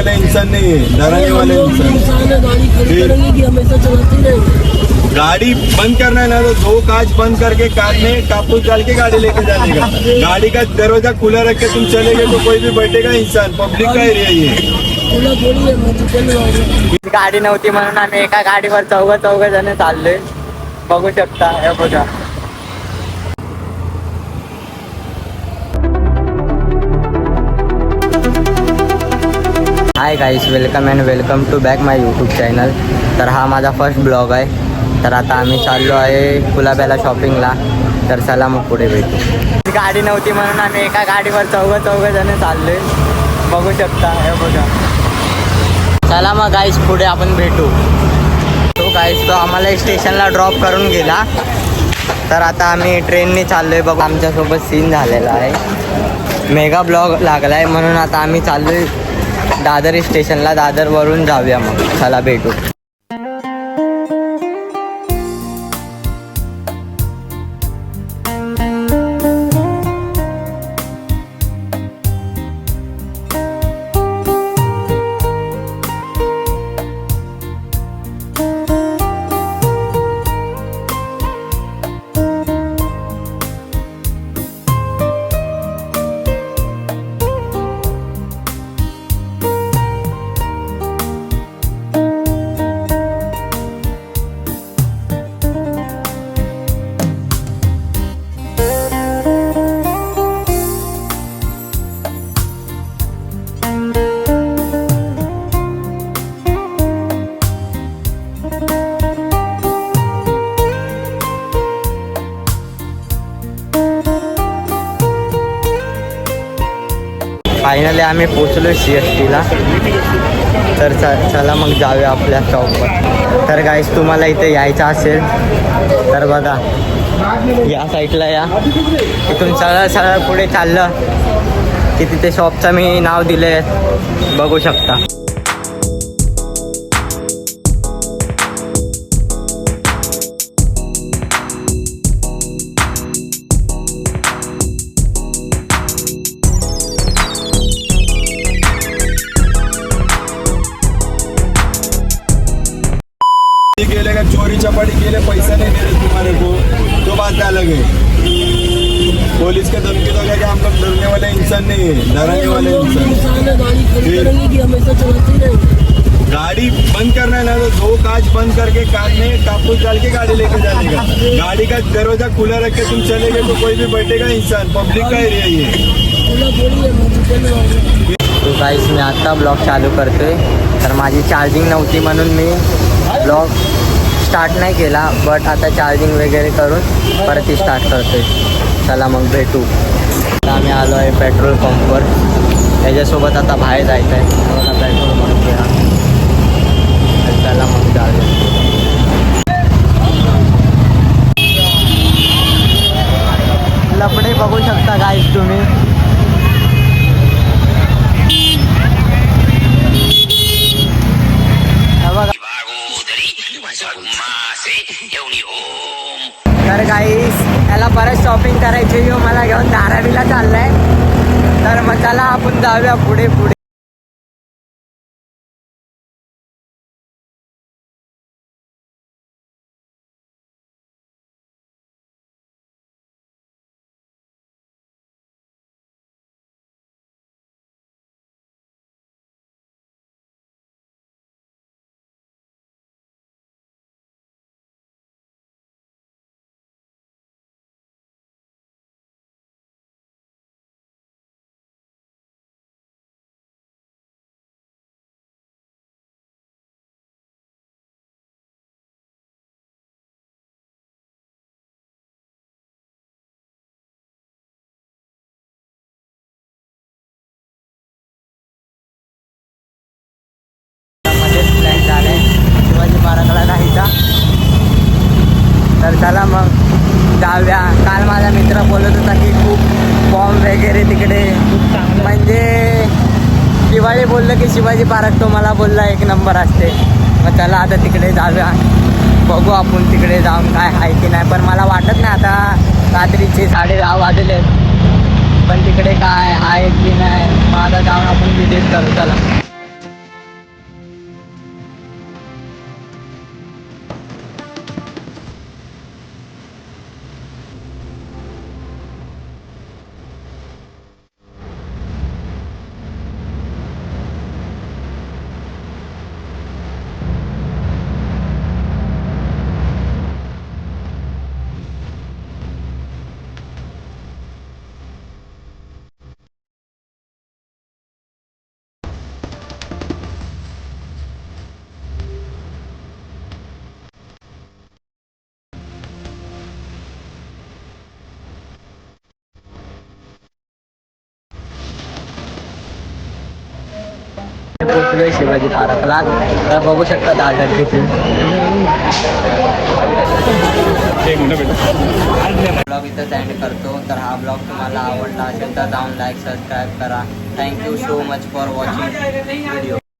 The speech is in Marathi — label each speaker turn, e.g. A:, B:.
A: वाले इंसान नहीं है, डराने वाले इंसान।
B: गाड़ी खड़ी करेंगे कि हमेशा चलाते रहेंगे।
A: गाड़ी बंद करना है ना तो दो कांच बंद करके कार में कापूस डाल के गाड़ी लेके जाने का। गाड़ी का दरवाजा खुला रख के तुम चलेगे तो कोई भी बैठेगा इंसान, पब्लिक का एरिया ये।
C: गाडी नव्हती म्हणून आम्ही एका गाडीवर चौघ जण चाललोय, बघू शकता हे बघा. Hi guys, welcome and welcome to back my YouTube channel. तर हा माझा फर्स्ट ब्लॉग आहे. तर आता आम्ही चाललो आहे कुलाब्याला शॉपिंगला. तर चला मग पुढे भेटू. गाडी नव्हती म्हणून आम्ही एका गाडीवर चौघ जण चाललोय, बघू शकता हे बघा. चला मग गाईस पुढे आपण भेटू. तो गाईस तो आम्हाला स्टेशनला ड्रॉप करून गेला. तर आता आम्ही ट्रेनने चाललोय. बघू आमच्यासोबत सीन झालेला आहे. मेगा ब्लॉग लागला आहे म्हणून आता आम्ही चाललोय दादर स्टेशनला. दादरवरून जाऊया मग. चला भेटू. फायनली आम्ही पोचलो CSTला. तर चला मग जाऊया आपल्या शॉपवर. तर गाईस तुम्हाला इथे यायचं असेल तर बघा या साईडला या. इथून सरळ पुढे चाललं की तिथे शॉपचं मी नाव दिले बघू शकता.
A: गेले का चोरी चपाटी केले, पैसा नहीं दे रहे तुम्हारे को, तो बात अलग है. पुलिस के धमकी दो कि हम लोग डरने वाले इंसान नहीं है, डराने वाले इंसान.
B: गाड़ी खड़ी करेंगे कि हमेशा चलाते रहेंगे।
A: गाड़ी बंद करना है ना तो दो कांच बंद करके कार में कापूस डाल के गाड़ी लेके जाने का. गाड़ी का दरवाजा खुला रख के तुम चलेगे तो कोई भी बैठेगा इंसान, पब्लिक का एरिया ये.
C: तो गाईस मी आत्ता ब्लॉग चालू करतोय. तर माझी चार्जिंग नव्हती म्हणून मी ब्लॉग स्टार्ट नाही केला. बट आता चार्जिंग वगैरे करून परत स्टार्ट करतोय. चला मग भेटू. आता आम्ही आलो आहे पेट्रोल पंपवर. त्याच्यासोबत आता बाहेर जायचं आहे. मला पेट्रोल म्हणून घ्या. चला मग जाऊया. लपडे बघू शकता गाईस तुम्ही. तर गाईस याला परत शॉपिंग करायची. मला घेऊन धारावीला चाललाय. तर मग चला आपण जाऊया पुढे पुढे. तर चला मग जाऊया. काल माझा मित्र बोलत होता की खूप बॉम्ब वगैरे तिकडे, म्हणजे दिवाळी बोललं की शिवाजी पार्क तो मला बोलला एक नंबर असते. मग चला आता तिकडे जाऊया. बघू आपण तिकडे जाऊन काय आहे की नाही. पण मला वाटत नाही आता रात्रीचे 10:30 वाजले. पण तिकडे काय आहे की नाही मग आता जाऊन आपण विजिट करू. चला. पोहोचलोय शिवाजी पार्कला. तर बघू शकता दादर किती. ब्लॉग इथं एंड करतो. तर हा ब्लॉग तुम्हाला आवडला असेल तर जाऊन लाईक सबस्क्राईब करा. Thank you so much for watching video.